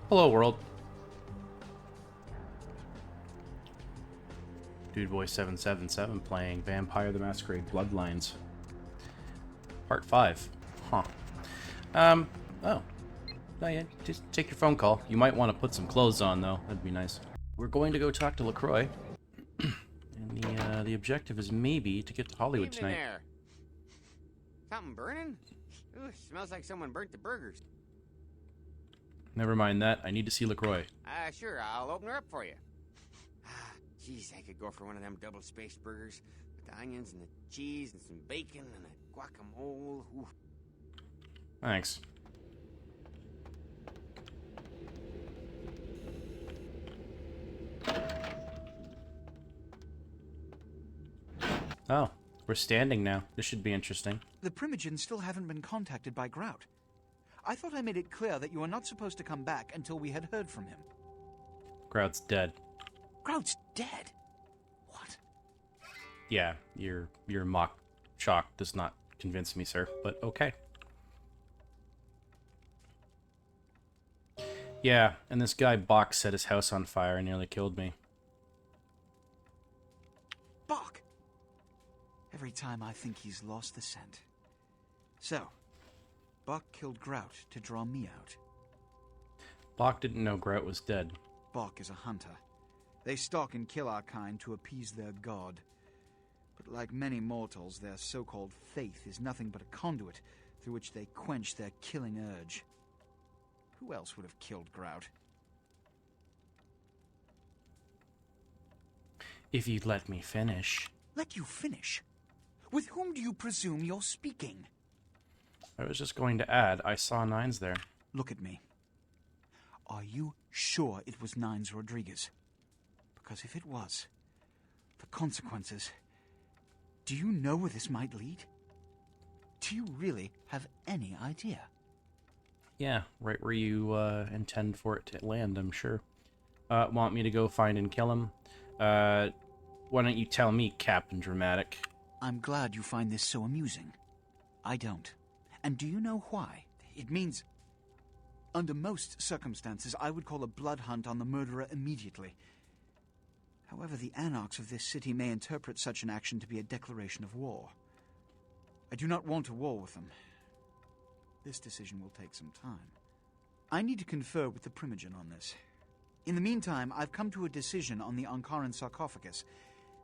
Hello, world. Dudeboy777 playing Vampire the Masquerade Bloodlines. Part 5. Huh. Oh. No, yeah, just take your phone call. You might want to put some clothes on, though. That'd be nice. We're going to go talk to LaCroix. And the objective is maybe to get to Hollywood Evening tonight. there. Something burning? Ooh, smells like someone burnt the burgers. Never mind that. I need to see LaCroix. Sure, I'll open her up for you. Jeez, I could go for one of them double-spaced burgers with the onions and the cheese and some bacon and a guacamole. Ooh. Thanks. Oh, we're standing now. This should be interesting. The Primogens still haven't been contacted by Grout. I thought I made it clear that you were not supposed to come back until we had heard from him. Grout's dead. Grout's dead? What? Yeah, your mock shock does not convince me, sir, but okay. Yeah, and this guy Bach set his house on fire and nearly killed me. Bach! Every time I think he's lost the scent. So, Bach killed Grout to draw me out. Bach didn't know Grout was dead. Bach is a hunter. They stalk and kill our kind to appease their god. But like many mortals, their so-called faith is nothing but a conduit through which they quench their killing urge. Who else would have killed Grout? If you'd let me finish. Let you finish? With whom do you presume you're speaking? I was just going to add, I saw Nines there. Look at me. Are you sure it was Nines Rodriguez? Because if it was, the consequences... Do you know where this might lead? Do you really have any idea? Yeah, right where you intend for it to land, I'm sure. Want me to go find and kill him? Why don't you tell me, Captain Dramatic? I'm glad you find this so amusing. I don't. And do you know why? It means... Under most circumstances, I would call a blood hunt on the murderer immediately. However, the anarchs of this city may interpret such an action to be a declaration of war. I do not want a war with them. This decision will take some time. I need to confer with the Primogen on this. In the meantime, I've come to a decision on the Ankaran sarcophagus,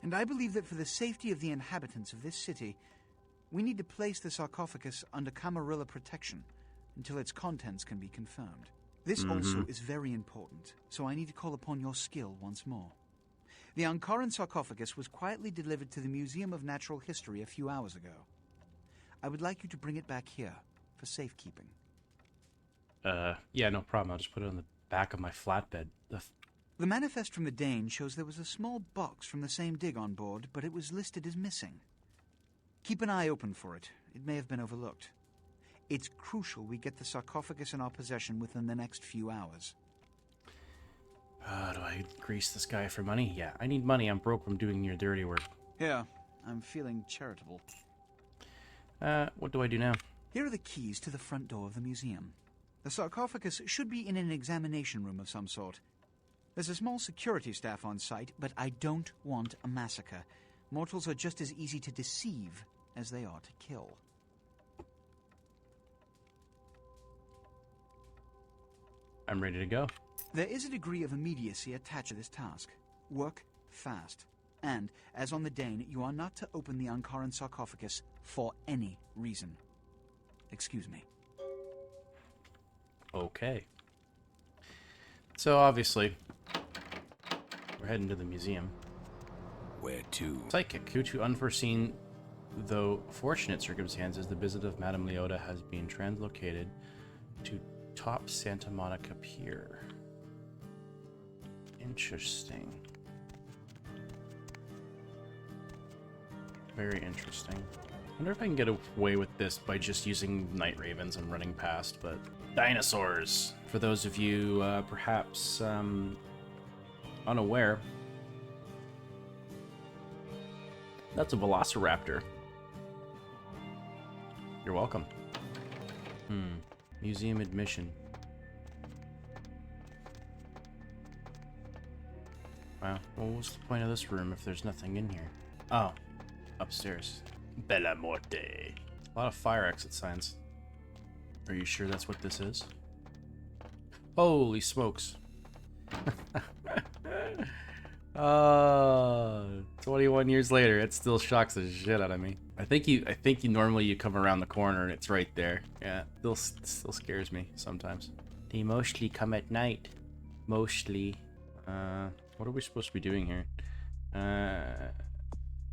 and I believe that for the safety of the inhabitants of this city, we need to place the sarcophagus under Camarilla protection until its contents can be confirmed. This also is very important, so I need to call upon your skill once more. The Ankaran sarcophagus was quietly delivered to the Museum of Natural History a few hours ago. I would like you to bring it back here for safekeeping. Yeah, no problem. I'll just put it on the back of my flatbed. The manifest from the Dane shows there was a small box from the same dig on board, but it was listed as missing. Keep an eye open for it. It may have been overlooked. It's crucial we get the sarcophagus in our possession within the next few hours. Do I grease this guy for money? Yeah, I need money. I'm broke from doing your dirty work. Here, I'm feeling charitable. What do I do now? Here are the keys to the front door of the museum. The sarcophagus should be in an examination room of some sort. There's a small security staff on site, but I don't want a massacre. Mortals are just as easy to deceive as they are to kill. I'm ready to go. There is a degree of immediacy attached to this task. Work fast. And, as on the Dane, you are not to open the Ankaran sarcophagus for any reason. Excuse me. Okay. So, obviously, we're heading to the museum. Where to? Psychic. Due to unforeseen, though fortunate circumstances, the visit of Madame Leota has been translocated to Top Santa Monica Pier. Interesting. Very interesting. I wonder if I can get away with this by just using night ravens and running past, but... Dinosaurs! For those of you, perhaps, unaware, that's a velociraptor. You're welcome. Museum admission. Well, what's the point of this room if there's nothing in here? Oh, upstairs. Bella Morte. A lot of fire exit signs. Are you sure that's what this is? Holy smokes. 21 years later, it still shocks the shit out of me. I think you normally you come around the corner and it's right there. Yeah, still scares me sometimes. They mostly come at night. Mostly. What are we supposed to be doing here?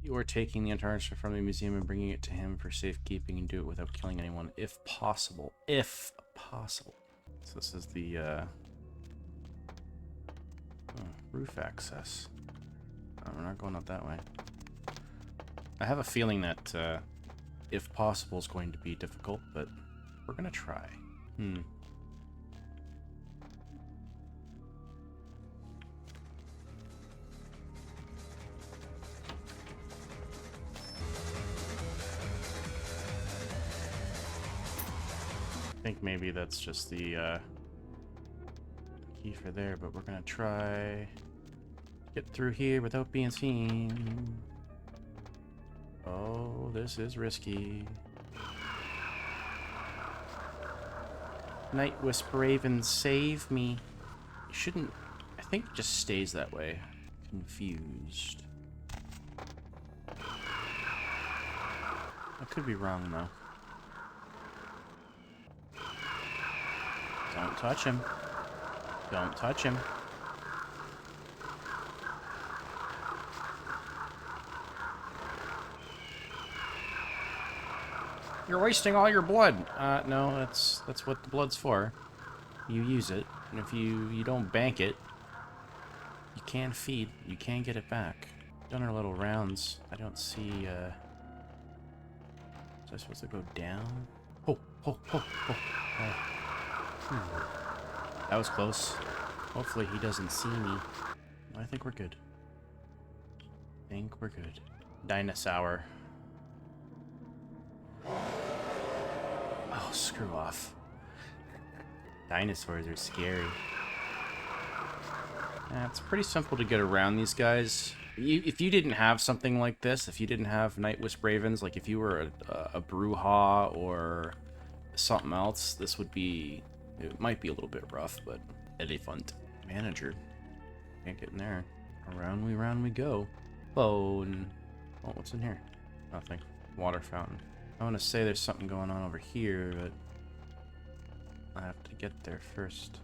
You are taking the entire stuff from the museum and bringing it to him for safekeeping, and do it without killing anyone, if possible. If possible. So this is the roof access. Oh, we're not going up that way. I have a feeling that if possible is going to be difficult, but we're gonna try. I think maybe that's just the key for there, but we're gonna try to get through here without being seen. Oh, this is risky. Night Whisper-Raven, save me. You shouldn't... I think it just stays that way. Confused. I could be wrong, though. Don't touch him. Don't touch him. You're wasting all your blood. No, that's what the blood's for. You use it, and if you don't bank it, you can feed. You can get it back. Done our little rounds. I don't see. Was I supposed to go down? Oh. That was close. Hopefully he doesn't see me. I think we're good. Dinosaur. Oh, screw off. Dinosaurs are scary. It's pretty simple to get around these guys. If you didn't have something like this, if you didn't have Night Wisp-Ravens, like if you were a Brujah or something else, this would be... It might be a little bit rough, but elephant. Manager. Can't get in there. Round we go. Phone. Oh, what's in here? Nothing. Water fountain. I want to say there's something going on over here, but I have to get there first.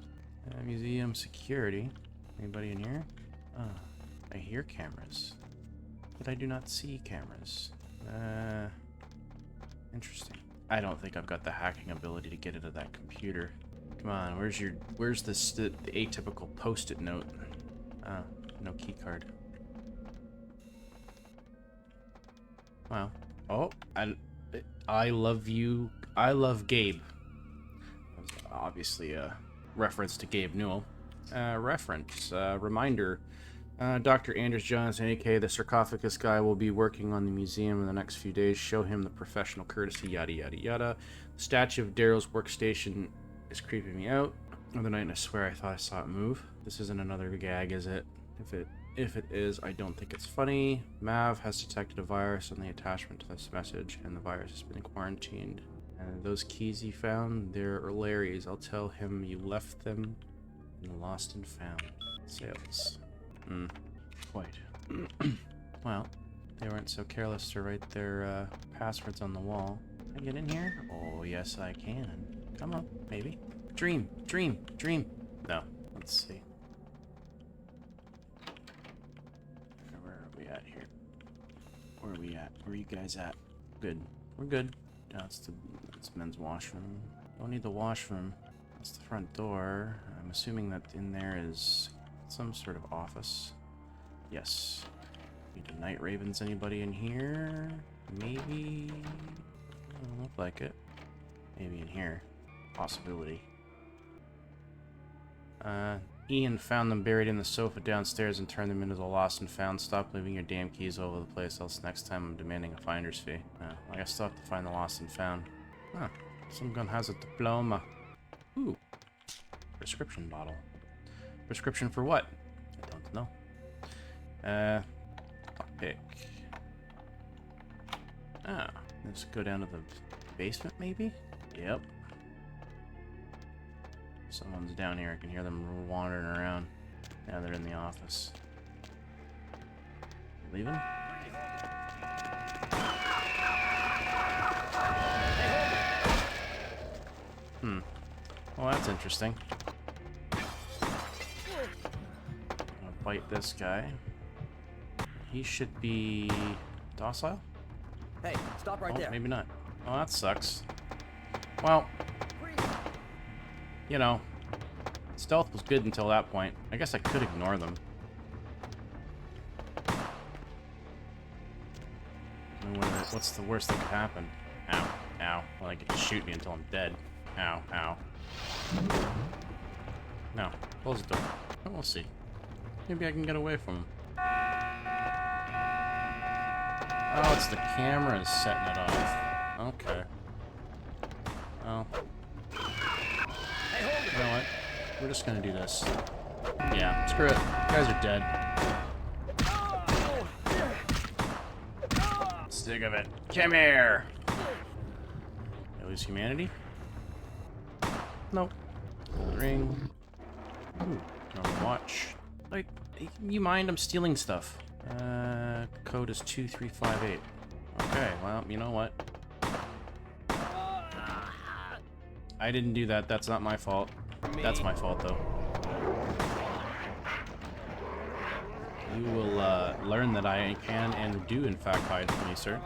Museum security. Anybody in here? I hear cameras, but I do not see cameras. Interesting. I don't think I've got the hacking ability to get into that computer. Come on, where's the atypical post-it note? No key card. Wow. Oh, I love you. I love Gabe. That was obviously a reference to Gabe Newell. Reminder. Dr. Anders Johnson, aka the sarcophagus guy, will be working on the museum in the next few days. Show him the professional courtesy, yada yada yada. The statue of Daryl's workstation is creeping me out. The other night, I swear I thought I saw it move. This isn't another gag, is it? If it is, I don't think it's funny. Mav has detected a virus on the attachment to this message, and the virus has been quarantined. And those keys he found, they're Larry's. I'll tell him you left them in Lost and Found. Sales. Quite. Well, they weren't so careless to write their passwords on the wall. Can I get in here? Oh, yes, I can. Come on, maybe. Dream. No, let's see. Where are we at here? Where are we at? Where are you guys at? Good. We're good. No, it's men's washroom. Don't need the washroom. That's the front door. I'm assuming that in there is some sort of office. Yes. Need a Night Ravens. Anybody in here? Maybe. Doesn't look like it. Maybe in here. Possibility. Ian found them buried in the sofa downstairs and turned them into the Lost and Found. Stop leaving your damn keys all over the place, else next time I'm demanding a finder's fee. I guess still have to find the Lost and Found. Huh. Some gun has a diploma. Ooh. Prescription bottle. Prescription for what? I don't know. Pick. Ah, let's go down to the basement, maybe? Yep. Someone's down here. I can hear them wandering around. Now they're in the office. Leaving? Well, that's interesting. I'll bite this guy. He should be docile? Hey, stop right there. Maybe not. Oh, that sucks. Well, you know, stealth was good until that point. I guess I could ignore them. I mean, what's the worst that could happen? Ow, ow. Well, they get to shoot me until I'm dead. Ow, ow. No, close the door. Oh, we'll see. Maybe I can get away from them. Oh, it's the cameras setting it off. Okay. Oh. You know what? We're just gonna do this. Yeah, screw it. You guys are dead. Sick of it. Come here! At least humanity? Nope. Gold ring. Ooh, no watch. Like, you mind? I'm stealing stuff. Code is 2358. Okay, well, you know what? I didn't do that. That's not my fault. That's my fault, though. You will learn that I can and do, in fact, hide from me, sir.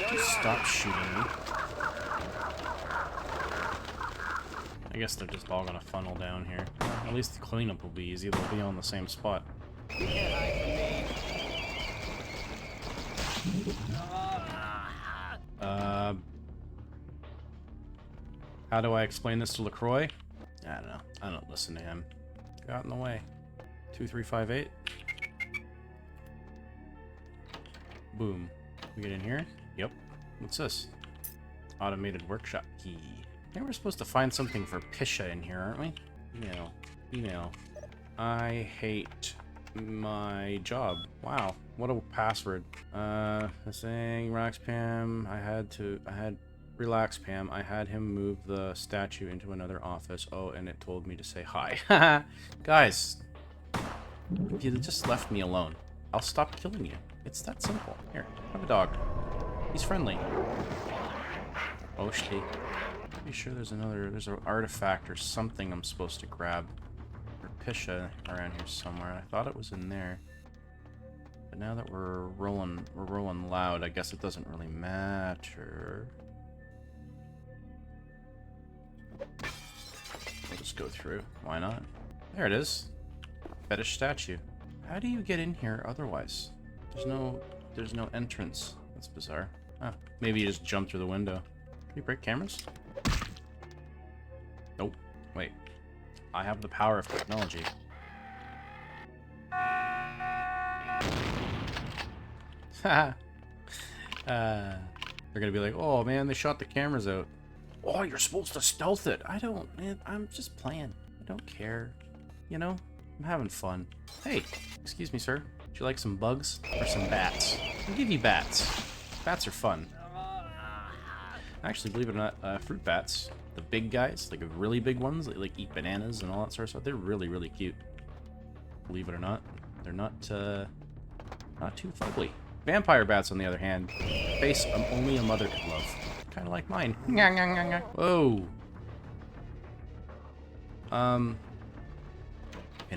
Just stop shooting me. I guess they're just all gonna funnel down here. At least the cleanup will be easy. They'll be on the same spot. How do I explain this to LaCroix? I don't know. I don't listen to him. Got in the way. 2358. Boom. We get in here? Yep. What's this? Automated workshop key. I think we're supposed to find something for Pisha in here, aren't we? Email. Email. I hate my job. Wow. What a password. Saying relax Pam. Relax Pam. I had him move the statue into another office. Oh, and it told me to say hi. Guys. If you just left me alone, I'll stop killing you. It's that simple. Here, have a dog. He's friendly. Oh shit. Pretty sure there's an artifact or something I'm supposed to grab. Or Pisha around here somewhere. I thought it was in there. But now that we're rolling loud, I guess it doesn't really matter. We'll just go through. Why not? There it is. Fetish statue. How do you get in here otherwise? There's no entrance. That's bizarre. Ah, maybe you just jump through the window. Can you break cameras? Nope. Wait. I have the power of technology. Haha. They're gonna be like, oh man, they shot the cameras out. Oh, you're supposed to stealth it. I don't, man, I'm just playing. I don't care. You know? I'm having fun. Hey, excuse me, sir. Would you like some bugs or some bats? I'll give you bats. Bats are fun. Actually, believe it or not, fruit bats, the big guys, like the really big ones, that like eat bananas and all that sort of stuff, they're really, really cute. Believe it or not, they're not too fugly. Vampire bats, on the other hand, face only a mother could love. Kind of like mine. Whoa. Can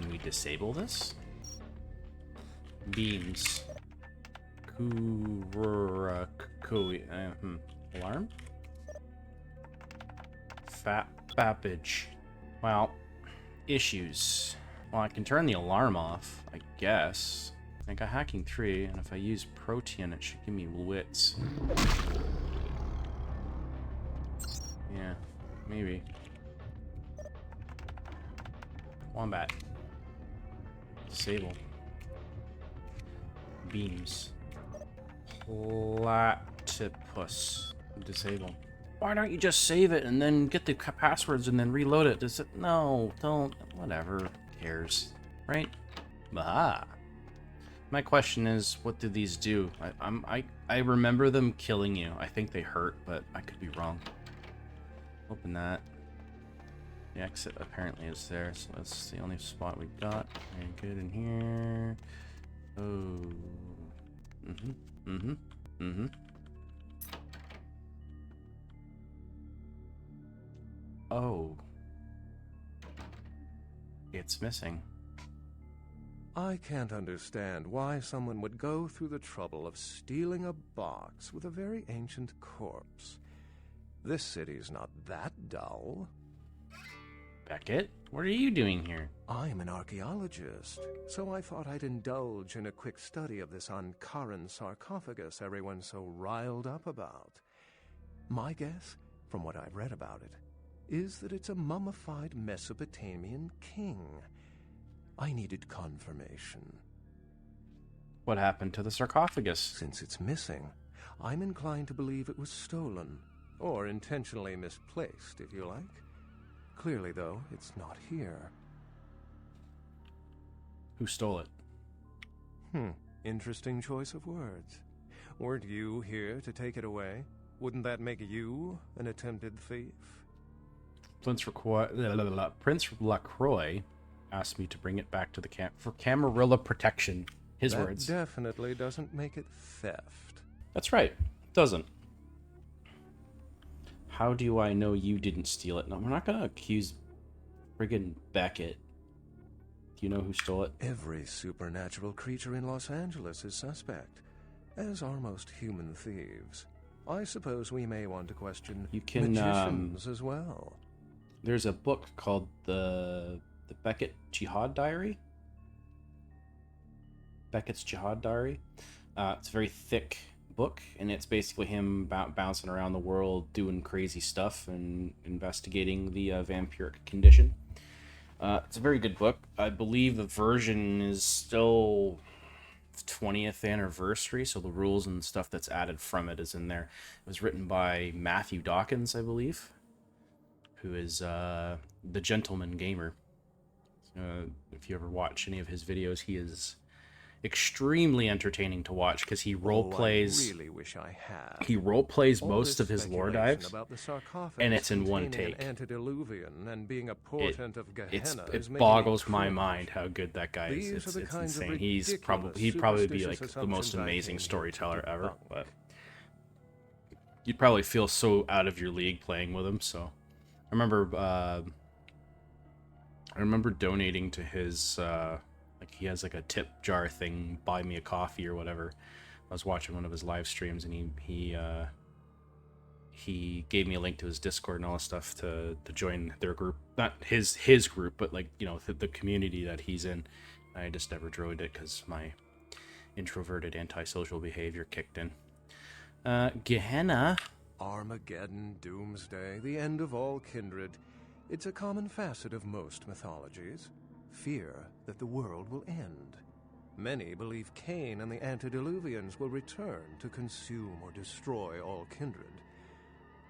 we disable this? Beams. Alarm? Fappage. Well, issues. Well, I can turn the alarm off, I guess. I got hacking 3, and if I use Protean, it should give me wits. Yeah, maybe. Wombat. Disable. Beams. Platypus. Disable. Why don't you just save it and then get the passwords and then reload it? Does it? No, don't. Whatever. Who cares? Right? Aha. My question is, what do these do? I remember them killing you. I think they hurt, but I could be wrong. Open that. The exit apparently is there, so that's the only spot we got. Very good in here. Oh. Oh. It's missing. I can't understand why someone would go through the trouble of stealing a box with a very ancient corpse. This city's not that dull. Beckett, what are you doing here? I'm an archaeologist, so I thought I'd indulge in a quick study of this Ankaran sarcophagus everyone's so riled up about. My guess, from what I've read about it, is that it's a mummified Mesopotamian king. I needed confirmation. What happened to the sarcophagus? Since it's missing, I'm inclined to believe it was stolen, or intentionally misplaced, if you like. Clearly, though, it's not here. Who stole it? Interesting choice of words. Weren't you here to take it away? Wouldn't that make you an attempted thief? Prince LaCroix asked me to bring it back to the camp for Camarilla protection. His words. That definitely doesn't make it theft. That's right. It doesn't. How do I know you didn't steal it? No, we're not gonna accuse friggin' Beckett. Do you know who stole it? Every supernatural creature in Los Angeles is suspect, as are most human thieves. I suppose we may want to question magicians as well. There's a book called the Beckett Jihad Diary. Beckett's Jihad Diary. It's a very thick book, and it's basically him bouncing around the world doing crazy stuff and investigating the vampiric condition. It's a very good book. I believe the version is still 20th anniversary, so the rules and stuff that's added from it is in there. It was written by Matthew Dawkins, I believe, who is the Gentleman Gamer. If you ever watch any of his videos, he is extremely entertaining to watch because he role plays. I really wish I had. He role plays most of his lore dives, about the and it's in one containing take. an antediluvian and being a portent of Gehenna is It making boggles me my cringe. mind how good that guy is. These are the It's kinds of insane. He'd ridiculous, probably be like superstitious the most assumptions I amazing came here storyteller to ever. debunk. But you'd probably feel so out of your league playing with him. So I remember donating to his like he has like a tip jar thing, buy me a coffee or whatever. I was watching one of his live streams, and he gave me a link to his Discord and all this stuff to join their group. Not his group, but like, you know, the community that he's in. I just never joined it because my introverted antisocial behavior kicked in. Gehenna. Armageddon, Doomsday, the end of all kindred. It's a common facet of most mythologies. Fear that the world will end. Many believe Cain and the antediluvians will return to consume or destroy all kindred.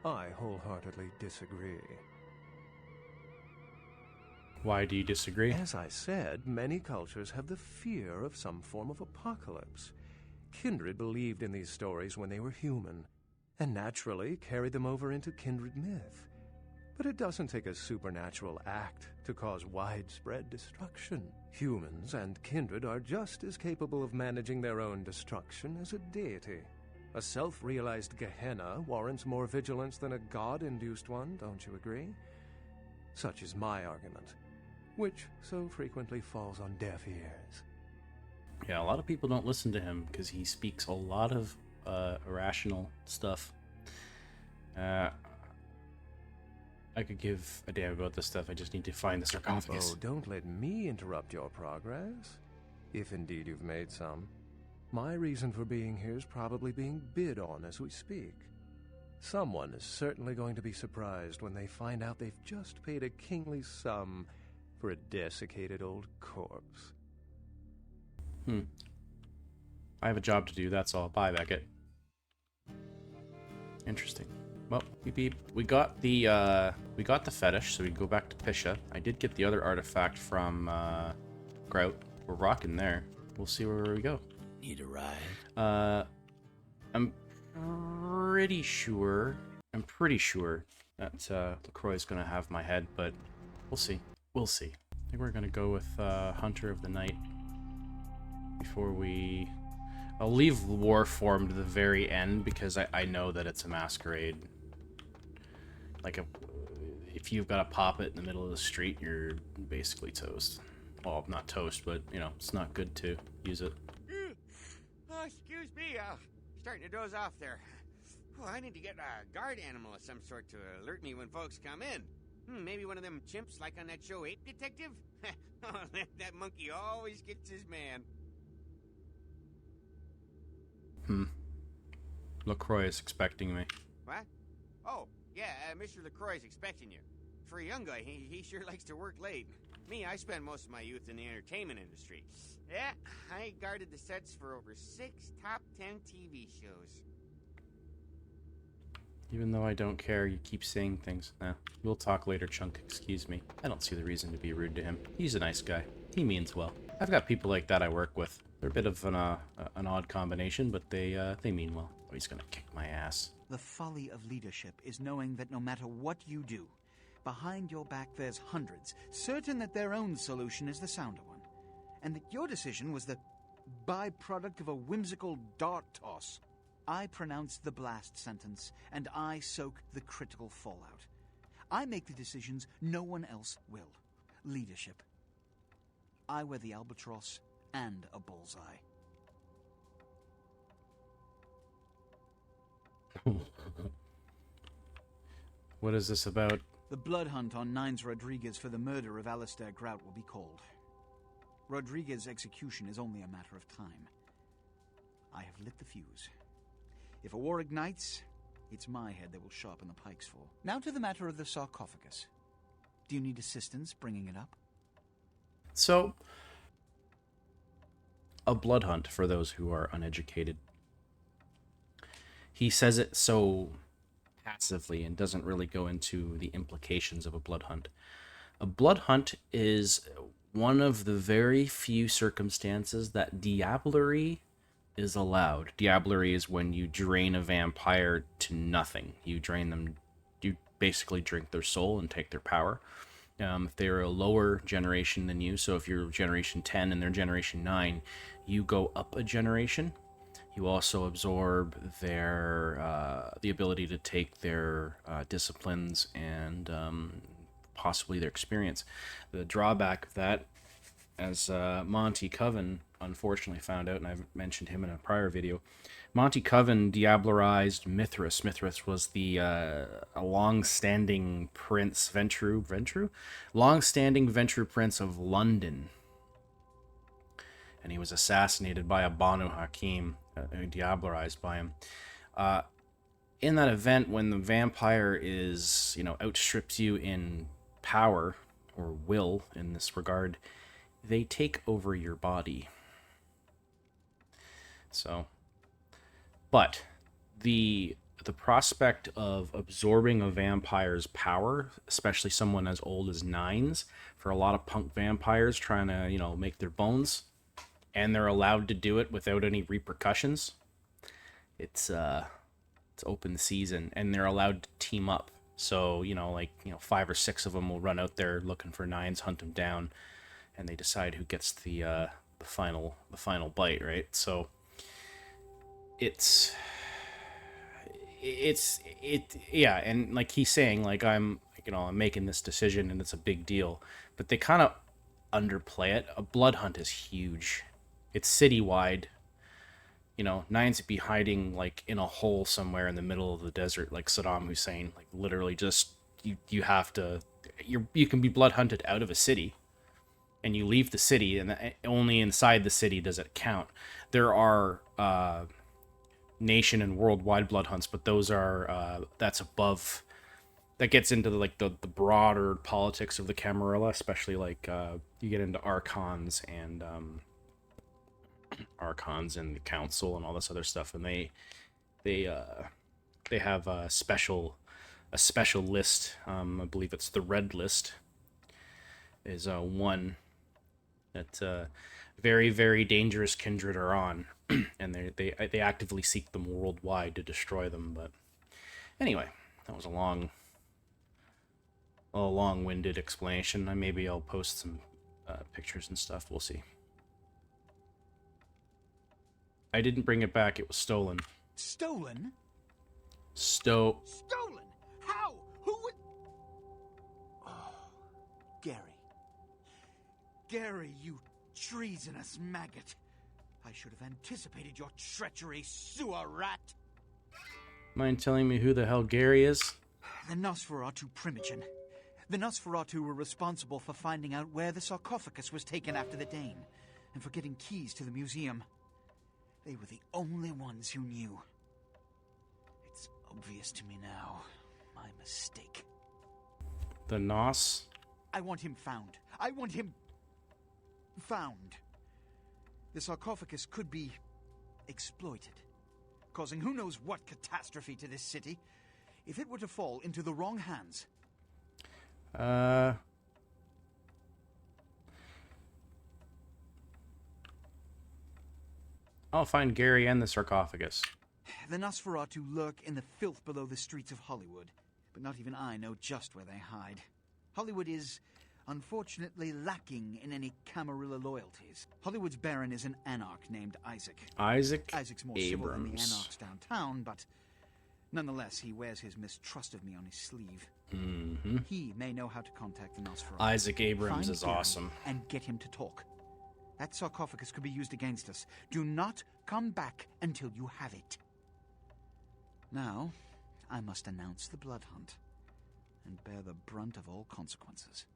I wholeheartedly disagree. Why do you disagree? As I said, many cultures have the fear of some form of apocalypse. Kindred believed in these stories when they were human, and naturally carried them over into kindred myth. But it doesn't take a supernatural act to cause widespread destruction. Humans and kindred are just as capable of managing their own destruction as a deity. A self-realized Gehenna warrants more vigilance than a god-induced one, don't you agree? Such is my argument, which so frequently falls on deaf ears. Yeah, a lot of people don't listen to him because he speaks a lot of irrational stuff. I could give a damn about this stuff. I just need to find the sarcophagus. Oh, don't let me interrupt your progress, if indeed you've made some. My reason for being here is probably being bid on as we speak. Someone is certainly going to be surprised when they find out they've just paid a kingly sum for a desiccated old corpse. I have a job to do, that's all. Bye, Beckett. Interesting. Well, beep. We got the fetish, so we can go back to Pisha. I did get the other artifact from Grout, we're rocking there. We'll see where we go. Need a ride? I'm pretty sure that LaCroix is going to have my head, but we'll see. We'll see. I think we're going to go with Hunter of the Night before we... I'll leave Warformed to the very end because I know that it's a masquerade. Like, if you've got to pop it in the middle of the street, you're basically toast. Well, not toast, but, you know, it's not good to use it. Oh, excuse me, starting to doze off there. Oh, I need to get a guard animal of some sort to alert me when folks come in. Maybe one of them chimps like on that show Ape Detective? Oh, that monkey always gets his man. LaCroix is expecting me. What? Oh, yeah, Mr. LaCroix is expecting you. For a young guy, he sure likes to work late. Me, I spend most of my youth in the entertainment industry. Yeah, I guarded the sets for over 6 top 10 TV shows. Even though I don't care, you keep saying things. Nah, we'll talk later, Chunk. Excuse me. I don't see the reason to be rude to him. He's a nice guy. He means well. I've got people like that I work with. They're a bit of an odd combination, but they mean well. Oh, he's gonna kick my ass. The folly of leadership is knowing that no matter what you do, behind your back there's hundreds, certain that their own solution is the sounder one, and that your decision was the byproduct of a whimsical dart toss. I pronounce the blast sentence, and I soak the critical fallout. I make the decisions no one else will. Leadership. I wear the albatross and a bullseye. What is this about? The blood hunt on Nines Rodriguez for the murder of Alistair Grout will be called. Rodriguez's execution is only a matter of time. I have lit the fuse. If a war ignites, it's my head they will sharpen the pikes for. Now to the matter of the sarcophagus. Do you need assistance bringing it up? So, a blood hunt, for those who are uneducated. He says it so passively and doesn't really go into the implications of a blood hunt. A blood hunt is one of the very few circumstances that diablerie is allowed. Diablerie is when you drain a vampire to nothing. You drain them, you basically drink their soul and take their power. If they're a lower generation than you, so if you're generation 10 and they're generation 9, you go up a generation. You also absorb their the ability to take their disciplines and possibly their experience. The drawback of that, as Monty Coven unfortunately found out, and I've mentioned him in a prior video, Monty Coven diablerized Mithras. Mithras was the a long-standing prince, long-standing Ventru prince of London. And he was assassinated by a Banu Hakim, diablerized by him. In that event, when the vampire is, outstrips you in power, or will in this regard, they take over your body. So, but the prospect of absorbing a vampire's power, especially someone as old as Nines, for a lot of punk vampires trying to, make their bones, and they're allowed to do it without any repercussions. It's open season, and they're allowed to team up. So, 5 or 6 of them will run out there looking for Nines, hunt them down, and they decide who gets the final bite, right? So yeah, and like he's saying, like I'm making this decision and it's a big deal, but they kind of underplay it. A blood hunt is huge. It's citywide. Nines would be hiding like in a hole somewhere in the middle of the desert, like Saddam Hussein. Like literally, just you have to. You can be blood hunted out of a city, and you leave the city, and only inside the city does it count. There are nation and worldwide blood hunts, but those are that's above. That gets into the broader politics of the Camarilla, especially like you get into archons and the council and all this other stuff, and they have a special list. I believe it's the red list is one that very, very dangerous kindred are on, and they actively seek them worldwide to destroy them. But anyway, that was a long-winded explanation. Maybe I'll post some pictures and stuff. We'll see. I didn't bring it back. It was stolen. Stolen? Stolen? How? Who would... Oh, Gary. Gary, you treasonous maggot. I should have anticipated your treachery, sewer rat. Mind telling me who the hell Gary is? The Nosferatu Primogen. The Nosferatu were responsible for finding out where the sarcophagus was taken after the Dane, and for getting keys to the museum. They were the only ones who knew. It's obvious to me now. My mistake. The Nos? I want him found. I want him... found. The sarcophagus could be exploited, causing who knows what catastrophe to this city. If it were to fall into the wrong hands... I'll find Gary and the sarcophagus. The Nosferatu lurk in the filth below the streets of Hollywood, but not even I know just where they hide. Hollywood is, unfortunately, lacking in any Camarilla loyalties. Hollywood's baron is an anarch named Isaac. Isaac's more civil than the anarchs downtown, but nonetheless, he wears his mistrust of me on his sleeve. Mm-hmm. He may know how to contact the Nosferatu. Isaac Abrams Find is Gary awesome. And get him to talk. That sarcophagus could be used against us. Do not come back until you have it. Now, I must announce the blood hunt and bear the brunt of all consequences.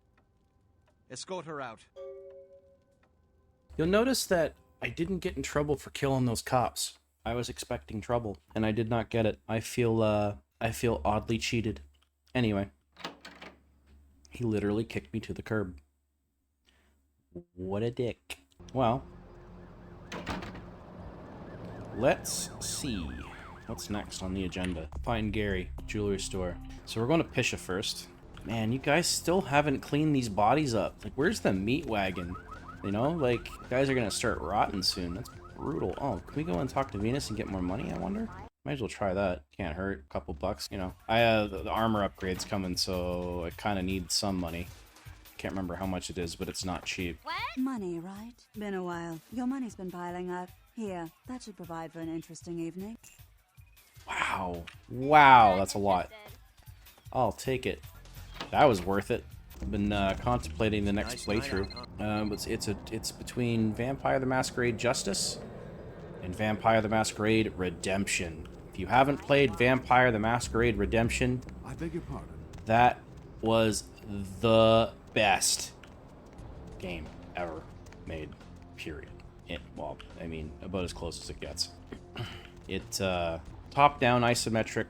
Escort her out. You'll notice that I didn't get in trouble for killing those cops. I was expecting trouble, and I did not get it. I feel oddly cheated. Anyway, he literally kicked me to the curb. What a dick. Well, let's see what's next on the agenda. Find Gary, jewelry store. So we're going to Pisha first. Man, you guys still haven't cleaned these bodies up. Like, where's the meat wagon? You know, like, you guys are going to start rotting soon. That's brutal. Oh, can we go and talk to Venus and get more money, I wonder? Might as well try that. Can't hurt. A couple bucks, you know. I have the armor upgrades coming, so I kind of need some money. Can't remember how much it is, but it's not cheap. What? Money, right? Been a while. Your money's been piling up. Here, that should provide for an interesting evening. Wow. Wow, that's a lot. I'll take it. That was worth it. I've been contemplating the next playthrough. It's between Vampire the Masquerade Justice and Vampire the Masquerade Redemption. If you haven't played Vampire the Masquerade Redemption, I beg your pardon. That was the best game ever made, period. Well, I mean, about as close as it gets. Top-down isometric,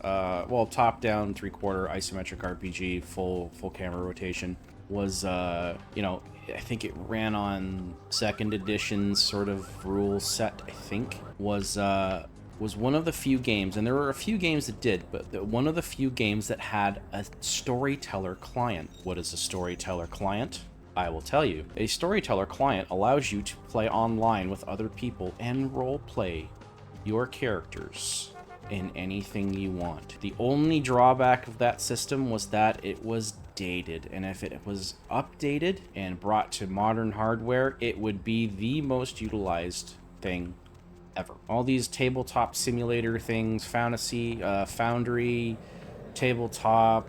top-down 3/4 isometric RPG, full camera rotation. Was, you know, I think it ran on 2nd edition sort of rule set, I think. Was one of the few games, and there were a few games that did, but one of the few games that had a storyteller client. What is a storyteller client? I will tell you. A storyteller client allows you to play online with other people and roleplay your characters in anything you want. The only drawback of that system was that it was dated, and if it was updated and brought to modern hardware, it would be the most utilized thing ever. All these tabletop simulator things, fantasy, Foundry, tabletop,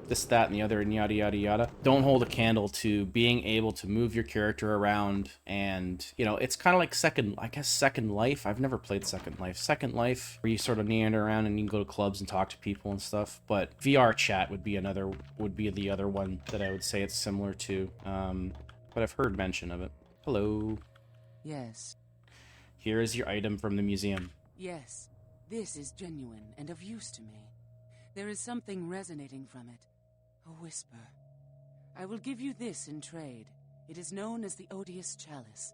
this, that, and the other, and yada, yada, yada, don't hold a candle to being able to move your character around. And, you know, it's kind of like Second Life. I've never played Second Life. Second Life, where you sort of meander around and you can go to clubs and talk to people and stuff. But VR chat would be the other one that I would say it's similar to. But I've heard mention of it. Hello. Yes. Here is your item from the museum. Yes. This is genuine and of use to me. There is something resonating from it. A whisper. I will give you this in trade. It is known as the Odious Chalice.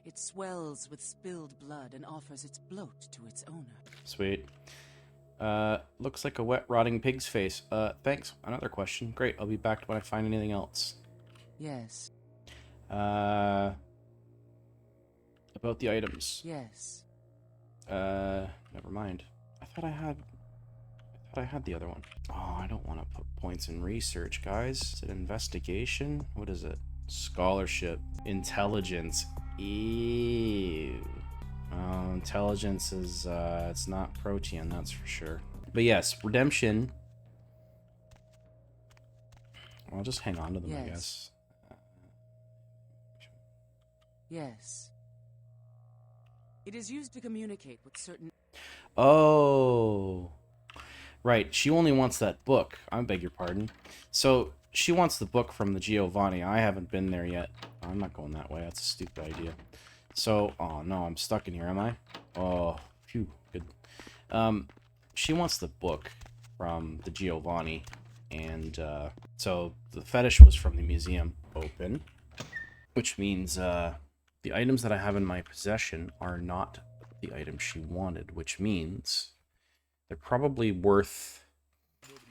It swells with spilled blood and offers its bloat to its owner. Sweet. Looks like a wet, rotting pig's face. Thanks. Another question. Great, I'll be back when I find anything else. Yes. About the items. Yes. Never mind. I thought I had the other one. Oh, I don't want to put points in research, guys. Is it investigation? What is it? Scholarship. Intelligence. Ew. Oh, intelligence is, it's not protean, that's for sure. But yes, redemption. I'll just hang on to them, Yes. I guess. Yes. It is used to communicate with certain... Oh. Right, she only wants that book. I beg your pardon. So, she wants the book from the Giovanni. I haven't been there yet. I'm not going that way. That's a stupid idea. So, oh no, I'm stuck in here, am I? Oh, phew, good. She wants the book from the Giovanni. And, so the fetish was from the museum. Open. Which means, the items that I have in my possession are not the items she wanted, which means they're probably worth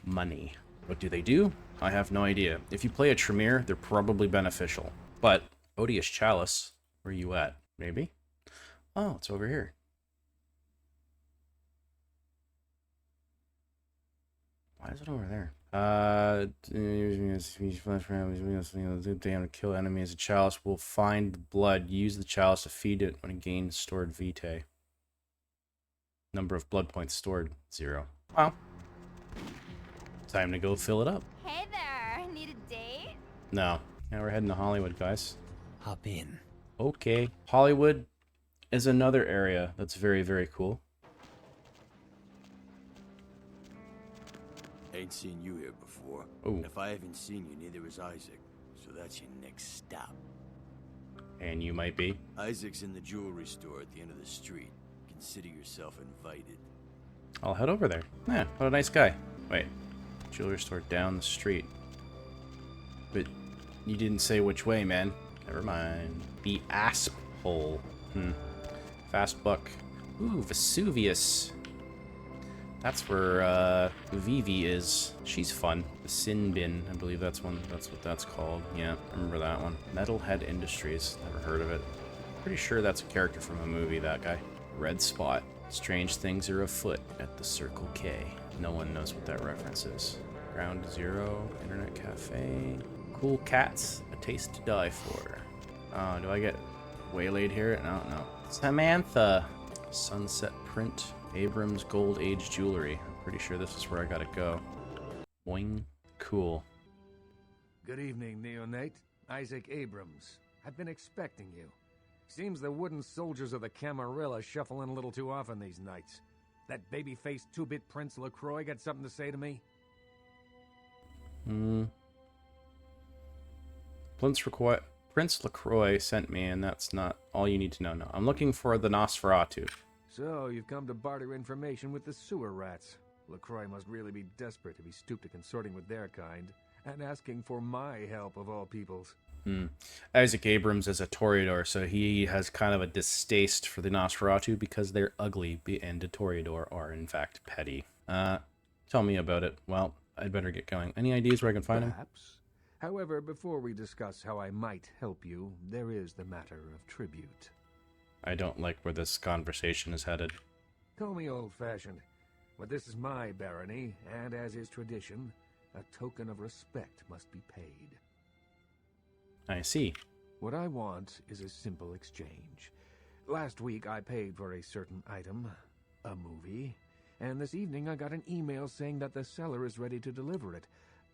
money. What do they do? I have no idea. If you play a Tremere, they're probably beneficial. But, Odious Chalice, where are you at? Maybe? Oh, it's over here. Why is it over there? Damn, to kill enemies. A chalice will find the blood. Use the chalice to feed it when it gains stored vitae. Number of blood points stored, 0. Well, time to go fill it up. Hey there, need a date? No. Now we're heading to Hollywood, guys. Hop in. Okay. Hollywood is another area that's very, very cool. Ain't seen you here before. Oh. If I haven't seen you, neither has Isaac. So that's your next stop. And you might be. Isaac's in the jewelry store at the end of the street. Consider yourself invited. I'll head over there. Yeah, what a nice guy. Wait. Jewelry store down the street. But you didn't say which way, man. Never mind. The Asp Hole. Fast buck. Ooh, Vesuvius. That's where Vivi is. She's fun. The Sin Bin, I believe that's what that's called. Yeah, I remember that one. Metalhead Industries. Never heard of it. Pretty sure that's a character from a movie, that guy. Red Spot. Strange things are afoot at the Circle K. No one knows what that reference is. Ground Zero, Internet Cafe. Cool cats, a taste to die for. Oh, do I get waylaid here? No. Samantha. Sunset Print. Abrams Gold Age Jewelry. I'm pretty sure this is where I gotta go. Boing. Cool. Good evening, Neonate. Isaac Abrams. I've been expecting you. Seems the wooden soldiers of the Camarilla shuffle in a little too often these nights. That baby-faced two-bit Prince LaCroix got something to say to me? Prince LaCroix sent me, and that's not all you need to know. No, I'm looking for the Nosferatu. So, you've come to barter information with the sewer rats. LaCroix must really be desperate if he stooped to consorting with their kind, and asking for my help of all peoples. Isaac Abrams is a Toreador, so he has kind of a distaste for the Nosferatu because they're ugly, and the Toreador are, in fact, petty. Tell me about it. Well, I'd better get going. Any ideas where I can find him? Perhaps. However, before we discuss how I might help you, there is the matter of tribute. I don't like where this conversation is headed. Call me old-fashioned, but this is my barony, and as is tradition, a token of respect must be paid. I see. What I want is a simple exchange. Last week I paid for a certain item, a movie, and this evening I got an email saying that the seller is ready to deliver it.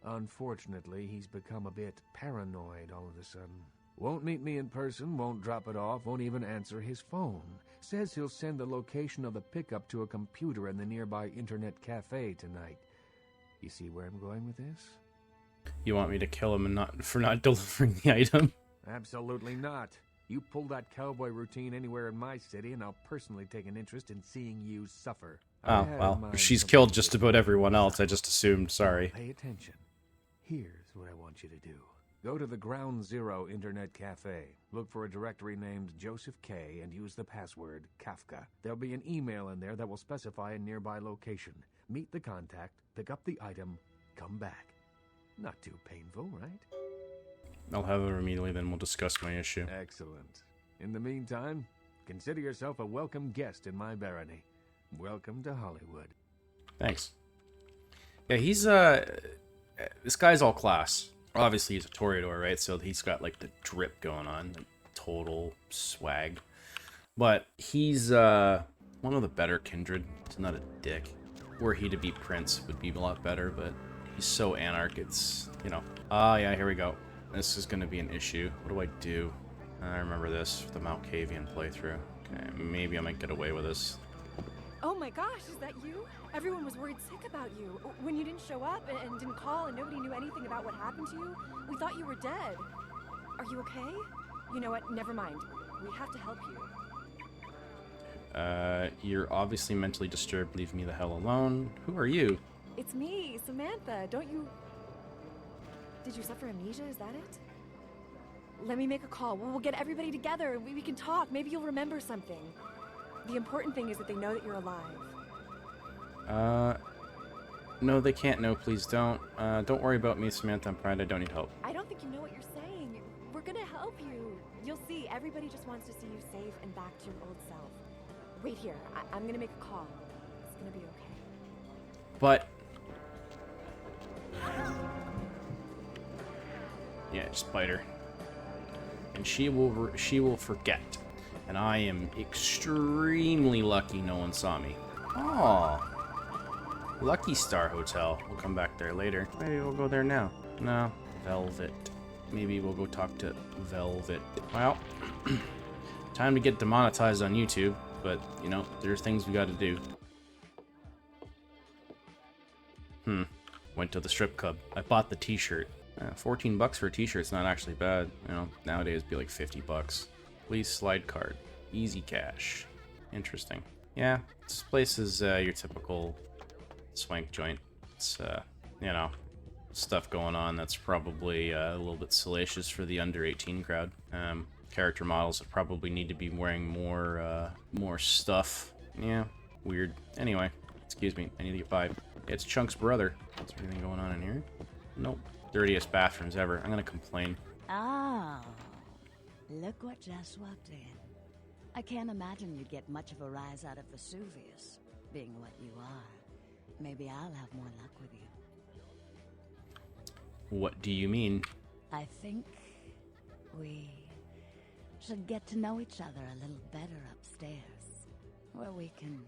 Unfortunately, he's become a bit paranoid all of a sudden. Won't meet me in person, won't drop it off, won't even answer his phone. Says he'll send the location of the pickup to a computer in the nearby internet cafe tonight. You see where I'm going with this? You want me to kill him and not delivering the item? Absolutely not. You pull that cowboy routine anywhere in my city, and I'll personally take an interest in seeing you suffer. Oh, well, she's killed just about everyone else. I just assumed, sorry. Pay attention. Here's what I want you to do. Go to the Ground Zero Internet Cafe. Look for a directory named Joseph K. and use the password Kafka. There'll be an email in there that will specify a nearby location. Meet the contact, pick up the item, come back. Not too painful, right? I'll have her immediately, then we'll discuss my issue. Excellent. In the meantime, consider yourself a welcome guest in my barony. Welcome to Hollywood. Thanks. Yeah, he's, this guy's all class. Obviously, he's a Toreador, right? So he's got, like, the drip going on. Like, total swag. But he's, one of the better kindred. He's not a dick. Were he to be Prince, would be a lot better, but he's so anarch, it's, you know. Ah, yeah, here we go. This is going to be an issue. What do I do? I remember this, the Malkavian playthrough. Okay, maybe I might get away with this. Oh my gosh, is that you? Everyone was worried sick about you. When you didn't show up and didn't call and nobody knew anything about what happened to you, we thought you were dead. Are you okay? You know what, never mind. We have to help you. You're obviously mentally disturbed. Leave me the hell alone. Who are you? It's me, Samantha. Don't you... Did you suffer amnesia? Is that it? Let me make a call. We'll get everybody together and we can talk. Maybe you'll remember something. The important thing is that they know that you're alive. No, they can't know. Please don't. Don't worry about me, Samantha. I'm fine. I don't need help. I don't think you know what you're saying. We're gonna help you. You'll see. Everybody just wants to see you safe and back to your old self. Wait here. I'm gonna make a call. It's gonna be okay. But... yeah, just bite her. And she will forget. And I am extremely lucky no one saw me. Oh, Lucky Star Hotel. We'll come back there later. Maybe we'll go there now. No, Velvet. Maybe we'll go talk to Velvet. Well, time to get demonetized on YouTube, but, you know, there's things we gotta do. Went to the strip club. I bought the t-shirt. 14 bucks for a t-shirt's not actually bad. You know, nowadays it'd be like 50 bucks. Please slide card. Easy cash. Interesting. Yeah, this place is your typical swank joint. It's, you know, stuff going on that's probably a little bit salacious for the under 18 crowd. Character models that probably need to be wearing more stuff. Yeah, weird. Anyway, excuse me, I need to get by. It's Chunk's brother. Is there anything going on in here? Nope. Dirtiest bathrooms ever. I'm gonna complain. Oh, look what just walked in. I can't imagine you'd get much of a rise out of Vesuvius, being what you are. Maybe I'll have more luck with you. What do you mean? I think we should get to know each other a little better upstairs, where we can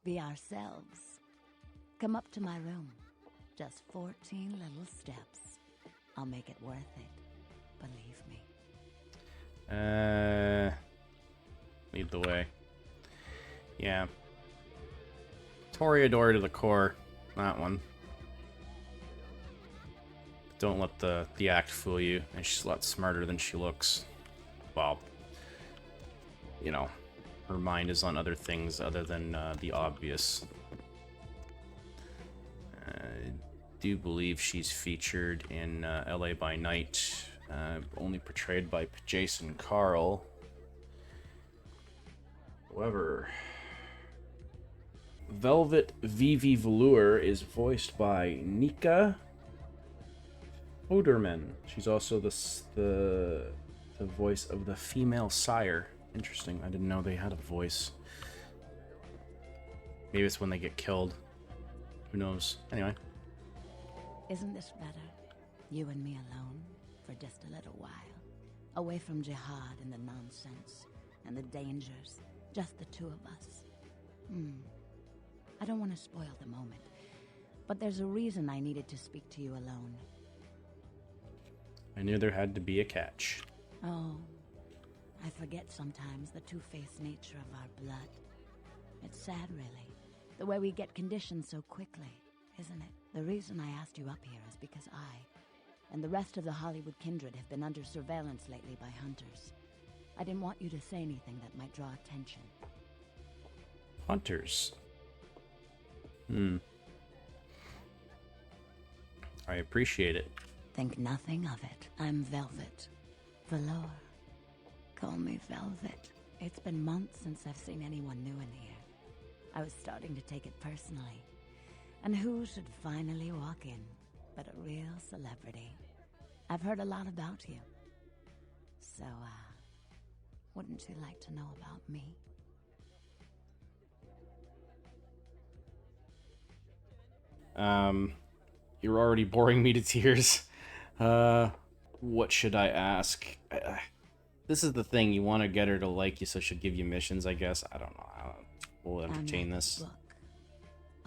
be ourselves. Come up to my room. Just 14 little steps. I'll make it worth it. Believe me. Lead the way. Yeah. Toreador to the core. That one. Don't let the act fool you. And she's a lot smarter than she looks. Well, you know, her mind is on other things other than the obvious. I do believe she's featured in LA by Night, only portrayed by Jason Carl. However, Velvet Vivi Velour is voiced by Nika Oderman. She's also the voice of the female sire. Interesting. I didn't know they had a voice. Maybe it's when they get killed. Who knows? Anyway. Isn't this better? You and me alone for just a little while. Away from jihad and the nonsense and the dangers. Just the two of us. I don't want to spoil the moment, but there's a reason I needed to speak to you alone. I knew there had to be a catch. Oh, I forget sometimes the two-faced nature of our blood. It's sad, really, the way we get conditioned so quickly, isn't it? The reason I asked you up here is because I and the rest of the Hollywood kindred have been under surveillance lately by hunters. I didn't want you to say anything that might draw attention. Hunters. I appreciate it. Think nothing of it. I'm Velvet. Velour. Call me Velvet. It's been months since I've seen anyone new in here. I was starting to take it personally. And who should finally walk in but a real celebrity? I've heard a lot about you. So, wouldn't you like to know about me? You're already boring me to tears. What should I ask? This is the thing, you want to get her to like you so she'll give you missions, I guess. I don't know. We'll entertain this. Book.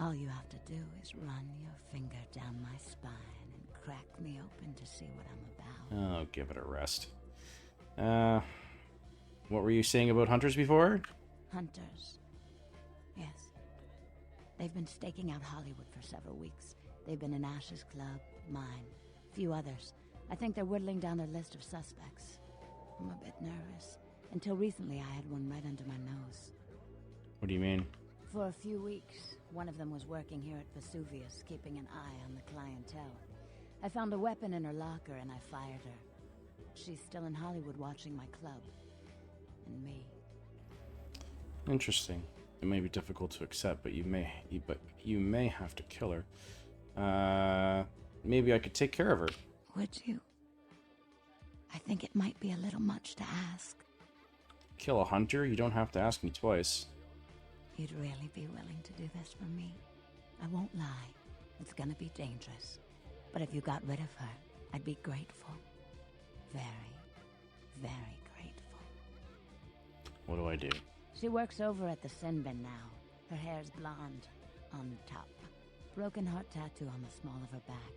All you have to do is run your finger down my spine and crack me open to see what I'm about. Oh, give it a rest. What were you saying about hunters before? Hunters. Yes. They've been staking out Hollywood for several weeks. They've been in Ash's club, mine, a few others. I think they're whittling down their list of suspects. I'm a bit nervous. Until recently, I had one right under my nose. What do you mean? For a few weeks, one of them was working here at Vesuvius, keeping an eye on the clientele. I found a weapon in her locker and I fired her. She's still in Hollywood watching my club. And me. Interesting. It may be difficult to accept, but you may have to kill her. Maybe I could take care of her. Would you? I think it might be a little much to ask. Kill a hunter? You don't have to ask me twice. You'd really be willing to do this for me? I won't lie. It's gonna be dangerous. But if you got rid of her, I'd be grateful. Very, very grateful. What do I do? She works over at the sin bin now. Her hair's blonde. On top. Broken heart tattoo on the small of her back.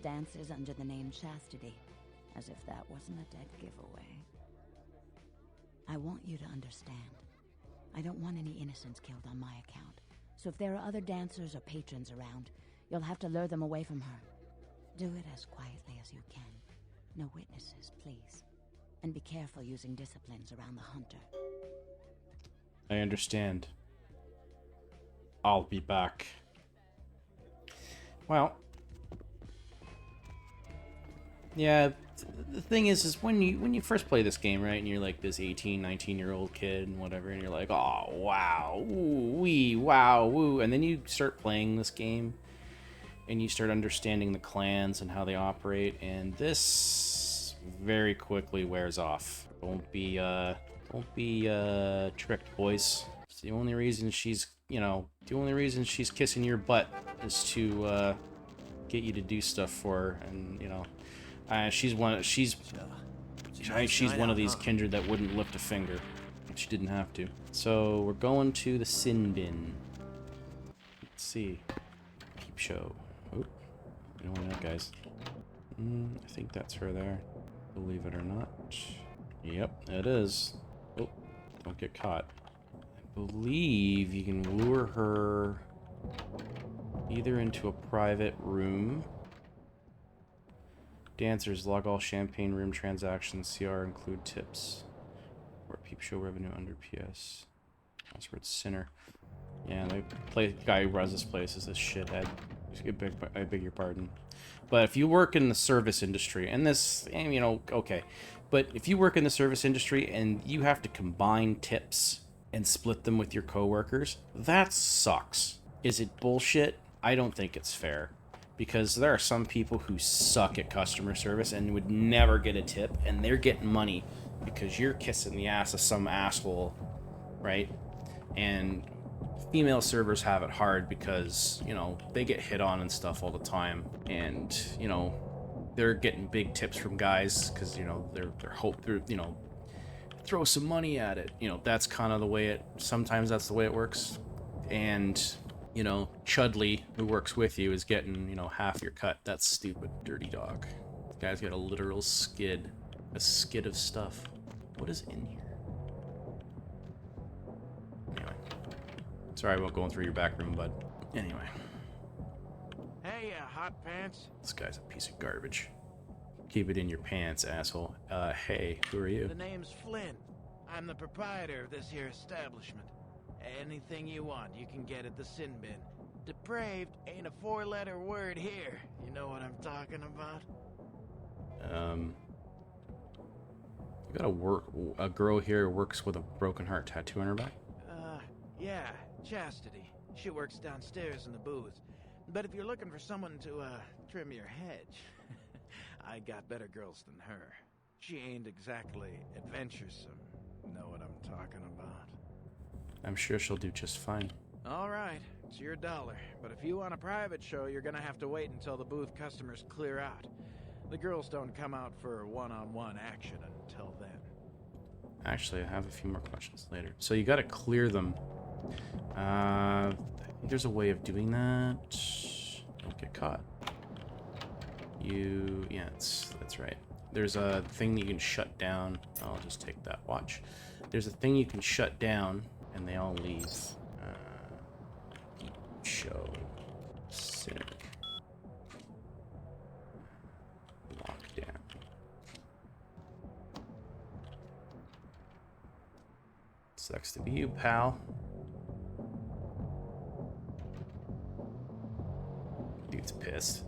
Dances under the name Chastity. As if that wasn't a dead giveaway. I want you to understand. I don't want any innocents killed on my account. So if there are other dancers or patrons around, you'll have to lure them away from her. Do it as quietly as you can. No witnesses, please. And be careful using disciplines around the hunter. I understand. I'll be back. Well, yeah, the thing is when you first play this game, right, and you're like this 18, 19-year-old kid and whatever, and you're like, oh, wow, ooh, wee, wow, woo, and then you start playing this game, and you start understanding the clans and how they operate, and this very quickly wears off. Don't be tricked, boys. It's the only reason she's kissing your butt is to get you to do stuff for her, and she's one of these kindred that wouldn't lift a finger if she didn't have to. So we're going to the sin bin. Let's see. Peep show. Oh, you know what, guys? I think that's her there. Believe it or not. Yep, it is. Oh, don't get caught. I believe you can lure her either into a private room. Dancers log all champagne room transactions. CR include tips. Or peep show revenue under PS. Password Sinner. Yeah, the guy who runs this place is a shithead. I beg your pardon. But if you work in the service industry, and this, okay. But if you work in the service industry and you have to combine tips and split them with your coworkers, that sucks. Is it bullshit? I don't think it's fair. Because there are some people who suck at customer service and would never get a tip, and they're getting money because you're kissing the ass of some asshole, right? And female servers have it hard because, they get hit on and stuff all the time, and, they're getting big tips from guys because, they're throw some money at it. That's kind of the way sometimes that's the way it works. And Chudley, who works with you, is getting, half your cut. That's stupid. Dirty dog. This guy's got a literal skid. A skid of stuff. What is in here? Anyway. Sorry about going through your back room, bud. Anyway. Hey, hot pants. This guy's a piece of garbage. Keep it in your pants, asshole. Hey, who are you? The name's Flynn. I'm the proprietor of this here establishment. Anything you want, you can get at the sin bin. Depraved ain't a four-letter word here. You know what I'm talking about? You got a girl here who works with a broken heart tattoo on her back? Yeah, Chastity. She works downstairs in the booth. But if you're looking for someone to, trim your hedge, I got better girls than her. She ain't exactly adventuresome. Know what I'm talking about? I'm sure she'll do just fine. All right, it's your dollar. But if you want a private show, you're gonna have to wait until the booth customers clear out. The girls don't come out for one-on-one action until then. Actually, I have a few more questions later. So you gotta clear them. I think there's a way of doing that. Don't get caught. Yeah, that's right. There's a thing that you can shut down. I'll just take that watch. There's a thing you can shut down, and they all leave. Show. Cynic. Lockdown. Sucks to be you, pal. Dude's pissed.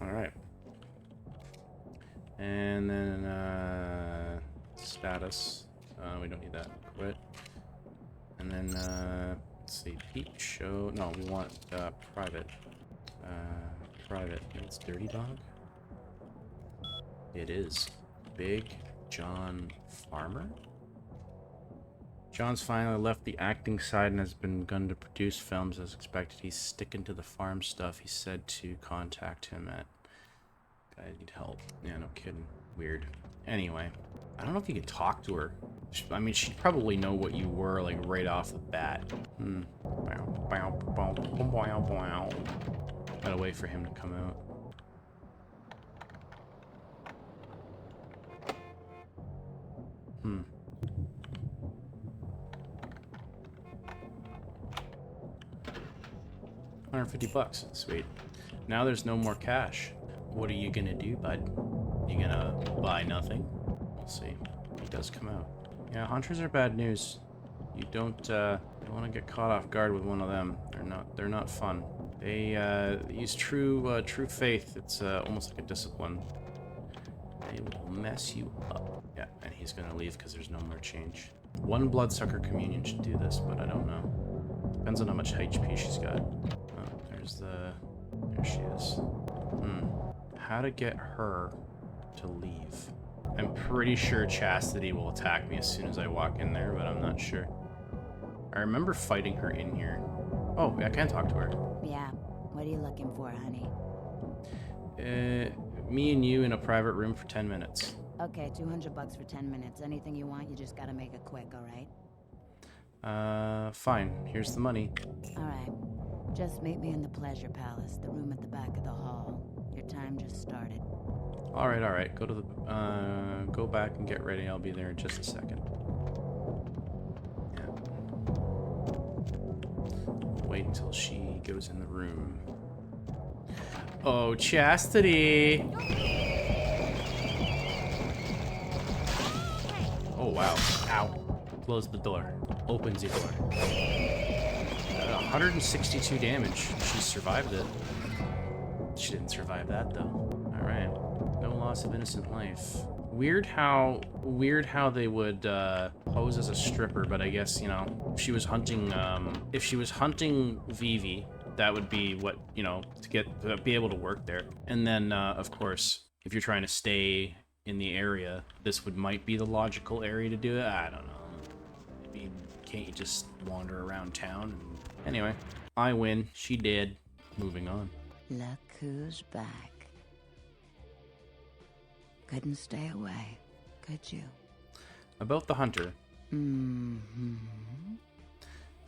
Alright. And then, status. We don't need that. Quit. And then, let's see. Peep show. No, we want, private. Private. It's Dirty Dog? It is. Big John Farmer? John's finally left the acting side and has begun to produce films as expected. He's sticking to the farm stuff. He said to contact him at... I need help. Yeah, no kidding. Weird. Anyway, I don't know if you could talk to her. I mean, she'd probably know what you were, like, right off the bat. Gotta wait for him to come out. $150. Sweet. Now there's no more cash. What are you gonna do, bud? You gonna buy nothing? We'll see. He does come out. Yeah, hunters are bad news. You don't want to get caught off guard with one of them. They're not fun. They use true faith. It's almost like a discipline. They will mess you up. Yeah, and he's gonna leave because there's no more change. One bloodsucker communion should do this, but I don't know. Depends on how much HP she's got. Oh, there she is. How to get her to leave? I'm pretty sure Chastity will attack me as soon as I walk in there, but I'm not sure. I remember fighting her in here. Oh, I can talk to her. Yeah. What are you looking for, honey? Me and you in a private room for 10 minutes. Okay, $200 for 10 minutes. Anything you want, you just gotta make it quick, alright? Fine. Here's the money. Alright. Just meet me in the Pleasure Palace, the room at the back of the hall. Your time just started. Alright. Go to the, go back and get ready. I'll be there in just a second. Yeah. Wait until she goes in the room. Oh, Chastity! Oh, wow. Ow. Close the door. Opens the door. 162 damage. She survived it. She didn't survive that, though. Alright. No loss of innocent life. Weird how they would pose as a stripper, but I guess, you know, if she was hunting Vivi, that would be what, you know, to be able to work there. And then, of course, if you're trying to stay in the area, this might be the logical area to do it. I don't know. Maybe can't you just wander around town? Anyway, I win. She did. Moving on. Look who's back. Couldn't stay away, could you? About the hunter. Mm-hmm.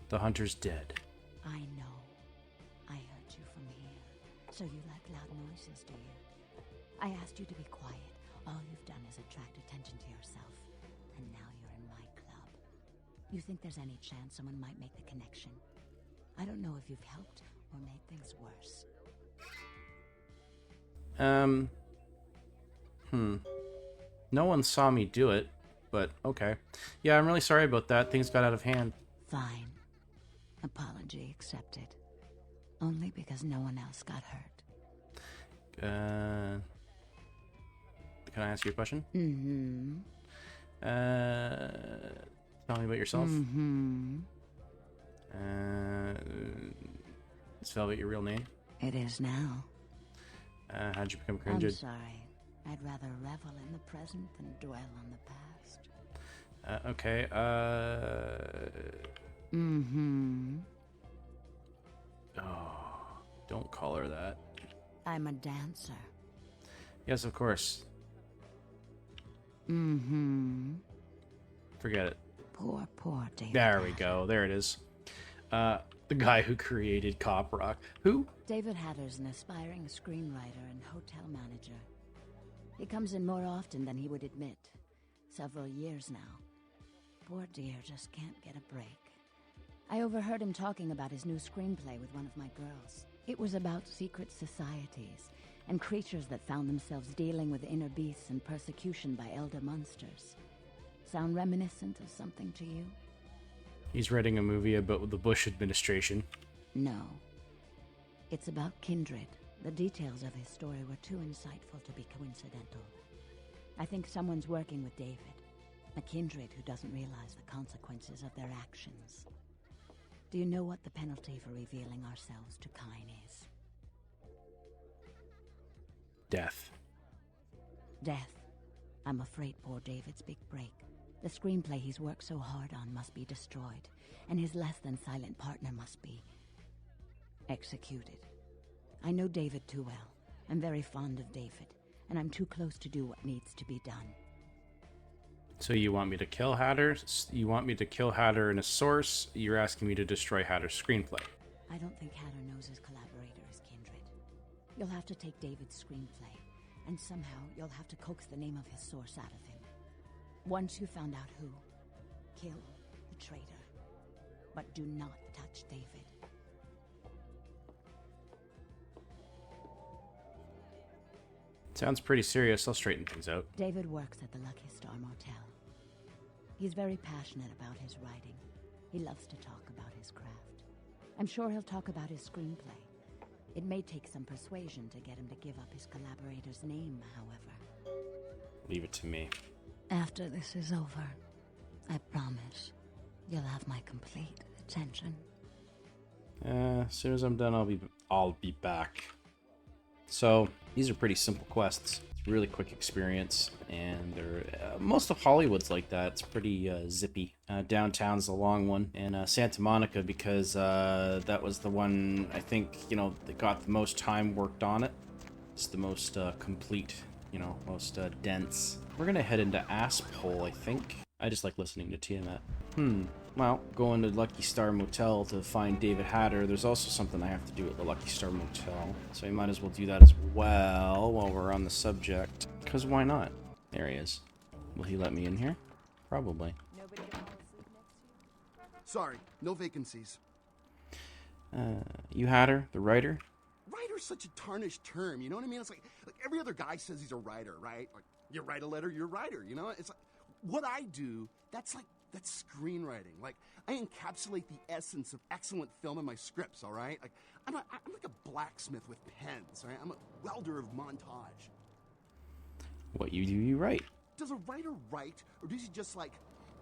The hunter's dead. I know. I heard you from here. So you like loud noises, do you? I asked you to be quiet. All you've done is attract attention to yourself. And now you're in my club. You think there's any chance someone might make the connection? I don't know if you've helped or made things worse. No one saw me do it, but okay. Yeah, I'm really sorry about that. Things got out of hand. Fine. Apology accepted. Only because no one else got hurt. Can I ask you a question? Mm-hmm. Tell me about yourself. Mm-hmm. Spell out your real name. It is now. How'd you become I'm cringed? sorry. I'd rather revel in the present than dwell on the past. Okay, Mm-hmm. Oh, don't call her that. I'm a dancer. Yes, of course. Mm-hmm. Forget it. Poor David. There we go. There it is. The guy who created Cop Rock. Who? David Hatter's an aspiring screenwriter and hotel manager. He comes in more often than he would admit. Several years now. Poor dear just can't get a break. I overheard him talking about his new screenplay with one of my girls. It was about secret societies and creatures that found themselves dealing with inner beasts and persecution by elder monsters. Sound reminiscent of something to you? He's writing a movie about the Bush administration. No. It's about Kindred. The details of his story were too insightful to be coincidental. I think someone's working with David. A Kindred who doesn't realize the consequences of their actions. Do you know what the penalty for revealing ourselves to Kine is? Death. Death. I'm afraid poor David's big break. The screenplay he's worked so hard on must be destroyed, and his less-than-silent partner must be executed. I know David too well. I'm very fond of David, and I'm too close to do what needs to be done. So you want me to kill Hatter? You want me to kill Hatter in a source? You're asking me to destroy Hatter's screenplay. I don't think Hatter knows his collaborator is Kindred. You'll have to take David's screenplay, and somehow you'll have to coax the name of his source out of him. Once you found out who, kill the traitor. But do not touch David. Sounds pretty serious. I'll straighten things out. David works at the Lucky Star Motel. He's very passionate about his writing. He loves to talk about his craft. I'm sure he'll talk about his screenplay. It may take some persuasion to get him to give up his collaborator's name, however. Leave it to me. After this is over, I promise you'll have my complete attention. As soon as I'm done, I'll be back. So these are pretty simple quests. It's a really quick experience, and they're most of Hollywood's like that. It's pretty zippy. Downtown's the long one, and Santa Monica, because that was the one I think that got the most time worked on it. It's the most complete, most dense. We're gonna head into Asphole, I think. I just like listening to Tiamat. Well, going to Lucky Star Motel to find David Hatter. There's also something I have to do at the Lucky Star Motel, so I might as well do that as well while we're on the subject. Because why not? There he is. Will he let me in here? Probably. Sorry, no vacancies. You Hatter, the writer? Writer's such a tarnished term, you know what I mean? It's like every other guy says he's a writer, right? Like, you write a letter, you're a writer, you know? It's like, what I do, that's screenwriting. Like, I encapsulate the essence of excellent film in my scripts, all right? Like, I'm like a blacksmith with pens, all right? I'm a welder of montage. What you do, you write. Does a writer write, or does he just, like,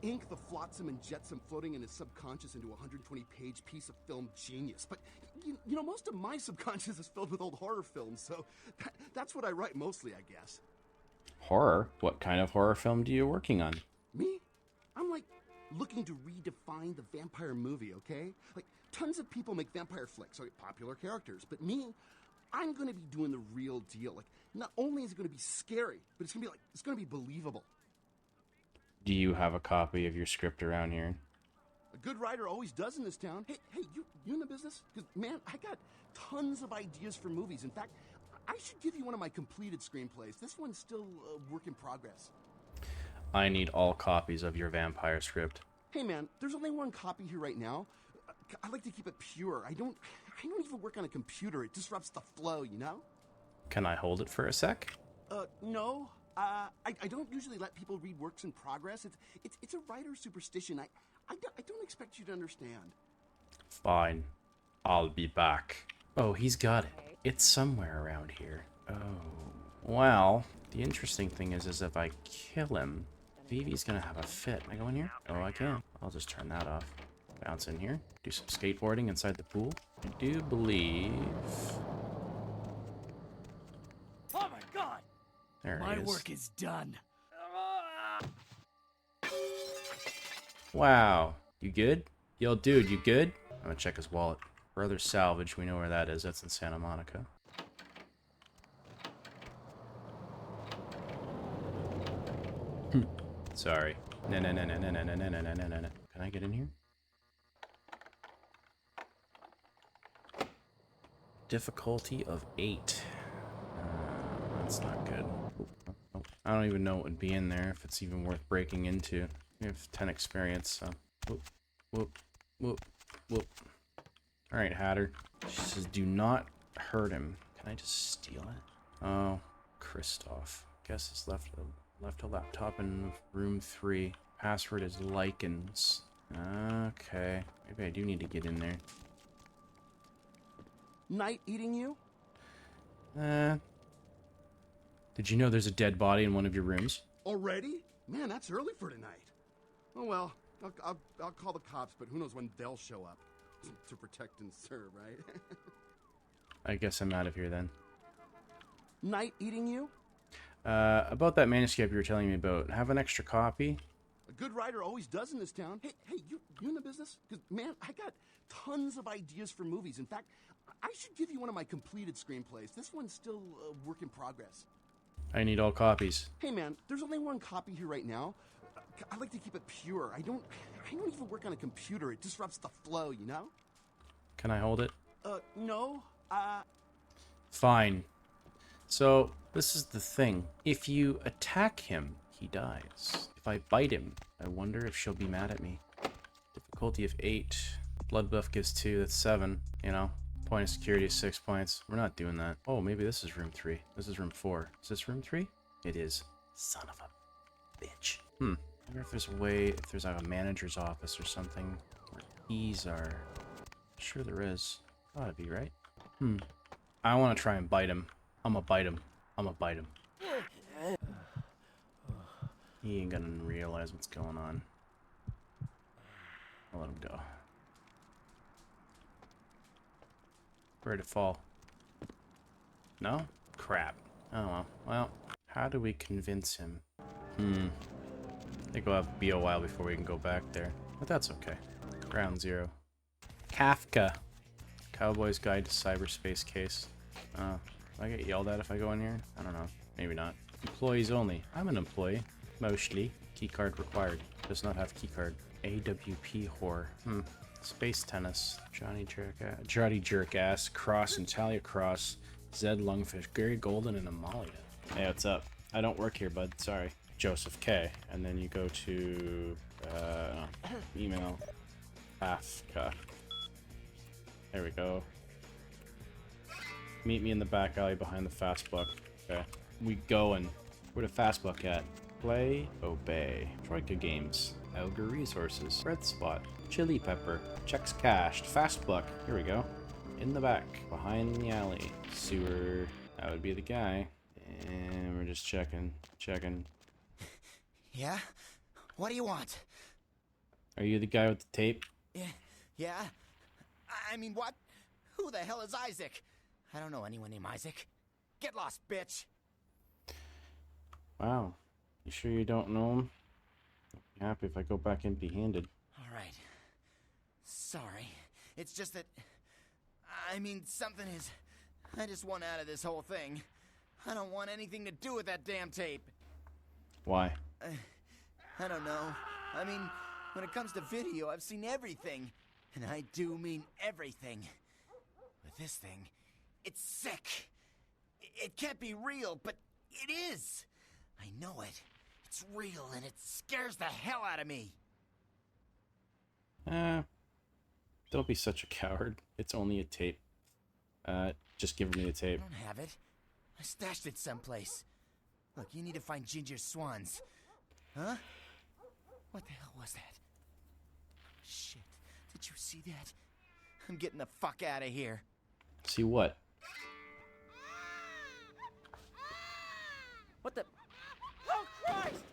ink the flotsam and jetsam floating in his subconscious into a 120-page piece of film genius? But, most of my subconscious is filled with old horror films, so that's what I write mostly, I guess. Horror? What kind of horror film do you working on? Me? I'm like looking to redefine the vampire movie, okay? Like, tons of people make vampire flicks, okay, popular characters, but me, I'm gonna be doing the real deal. Like, not only is it gonna be scary, but it's gonna be believable. Do you have a copy of your script around here? A good writer always does in this town. Hey, you in the business? Because, man, I got tons of ideas for movies. In fact, I should give you one of my completed screenplays. This one's still a work in progress. I need all copies of your vampire script. Hey, man, there's only one copy here right now. I like to keep it pure. I don't even work on a computer. It disrupts the flow, you know? Can I hold it for a sec? No. I don't usually let people read works in progress. It's a writer's superstition. I don't expect you to understand. Fine. I'll be back. Oh, he's got it. It's somewhere around here. Oh. Well, the interesting thing is if I kill him, Vivi's gonna have a fit. Can I go in here? Oh, I can. I'll just turn that off. Bounce in here. Do some skateboarding inside the pool. I do believe... Oh my god! There My he is. work is done. Wow. You good? Yo, dude, you good? I'm gonna check his wallet. Brother Salvage, we know where that is. That's in Santa Monica. Sorry. No. Can I get in here? Difficulty of 8. That's not good. Oh, I don't even know what would be in there, if it's even worth breaking into. We have 10 experience, so... Whoop. Alright, Hatter. She says, do not hurt him. Can I just steal it? Oh, Kristoff. Guess it's left a laptop in room 3. Password is lichens. Okay. Maybe I do need to get in there. Night eating you? Did you know there's a dead body in one of your rooms? Already? Man, that's early for tonight. Oh well, I'll call the cops, but who knows when they'll show up. To protect and serve, right? I guess I'm out of here then. Night eating you? About that manuscript you were telling me about. Have an extra copy? A good writer always does in this town. Hey, you in the business? Because, man, I got tons of ideas for movies. In fact, I should give you one of my completed screenplays. This one's still a work in progress. I need all copies. Hey, man, there's only one copy here right now. I like to keep it pure. I don't even work on a computer. It disrupts the flow, you know? Can I hold it? No. Fine. So, this is the thing. If you attack him, he dies. If I bite him, I wonder if she'll be mad at me. Difficulty of 8. Blood buff gives 2, that's 7. You know, point of security is 6 points. We're not doing that. Oh, maybe this is room 3. This is room 4. Is this room 3? It is. Son of a bitch. I wonder if there's a way, if there's like a manager's office or something where keys are. Sure there is. Ought to be, right? I want to try and bite him. I'm gonna bite him. He ain't gonna realize what's going on. I'll let him go. Where'd it fall? No? Crap. Oh well. Well, how do we convince him? I think it'll be a while before we can go back there. But that's okay. Ground 0. Kafka. Cowboy's Guide to Cyberspace Case. Do I get yelled at if I go in here? I don't know. Maybe not. Employees only. I'm an employee. Mostly. Keycard required. Does not have keycard. AWP whore. Space tennis. Johnny Jerkass. Cross and Talia Cross. Zed Lungfish. Gary Golden and Amalia. Hey, what's up? I don't work here, bud. Sorry. Joseph K. And then you go to email Kafka. There we go. Meet me in the back alley behind the fast book. Okay. We going. Where the fast book at? Play, obey. Troika Games. Elgar Resources. Red Spot. Chili Pepper. Checks cashed. Fast book. Here we go. In the back. Behind the alley. Sewer. That would be the guy. And we're just checking. Yeah? What do you want? Are you the guy with the tape? Yeah? I mean, what? Who the hell is Isaac? I don't know anyone named Isaac. Get lost, bitch! Wow. You sure you don't know him? I'll be happy if I go back empty-handed. Alright. Sorry. It's just that... I mean, something is... I just want out of this whole thing. I don't want anything to do with that damn tape. Why? I don't know. I mean, when it comes to video, I've seen everything. And I do mean everything. But this thing, it's sick. It can't be real, but it is. I know it. It's real, and it scares the hell out of me. Don't be such a coward. It's only a tape. Just give me the tape. I don't have it. I stashed it someplace. Look, you need to find Ginger Swans. Huh? What the hell was that? Shit. Did you see that? I'm getting the fuck out of here. See what? What the... Oh, Christ!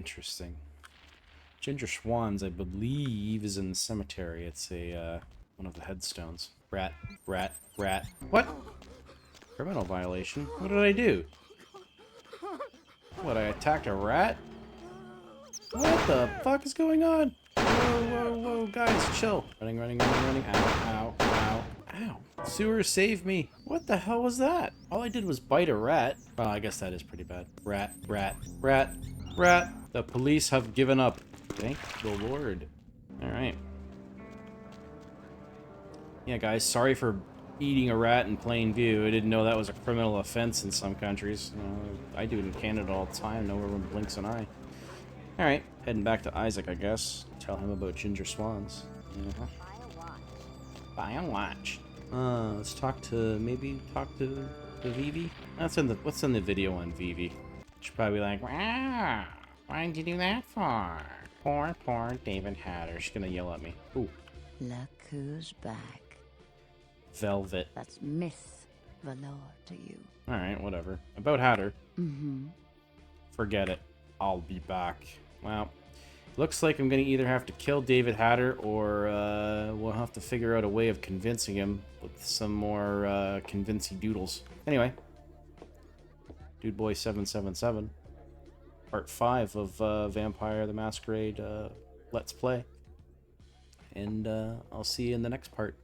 Interesting. Ginger Swans, I believe, is in the cemetery. It's a, one of the headstones. Rat, rat, rat. What? Criminal violation? What did I do? What, I attacked a rat? What the fuck is going on? Whoa, whoa, whoa, guys, chill. Running, running, running, running. Ow, ow, ow, ow. Sewer, save me. What the hell was that? All I did was bite a rat. Well, I guess that is pretty bad. Rat, rat, rat, rat. The police have given up. Thank the Lord. Alright. Yeah, guys, sorry for eating a rat in plain view. I didn't know that was a criminal offense in some countries. You know, I do it in Canada all the time. No one blinks an eye. Alright, heading back to Isaac, I guess. Tell him about Ginger Swans. Buy a watch. Let's talk to, maybe talk to Vivi? What's in the video on Vivi? She's probably like, wow, why'd you do that for? Poor David Hatter. She's gonna yell at me. Ooh. Look who's back. Velvet. That's Miss Valor to you. Alright, whatever. About Hatter. Mm-hmm. Forget it. I'll be back. Well, looks like I'm gonna either have to kill David Hatter or we'll have to figure out a way of convincing him with some more convincing doodles. Anyway. Dudeboy777. Part 5 of Vampire the Masquerade Let's Play. And I'll see you in the next part.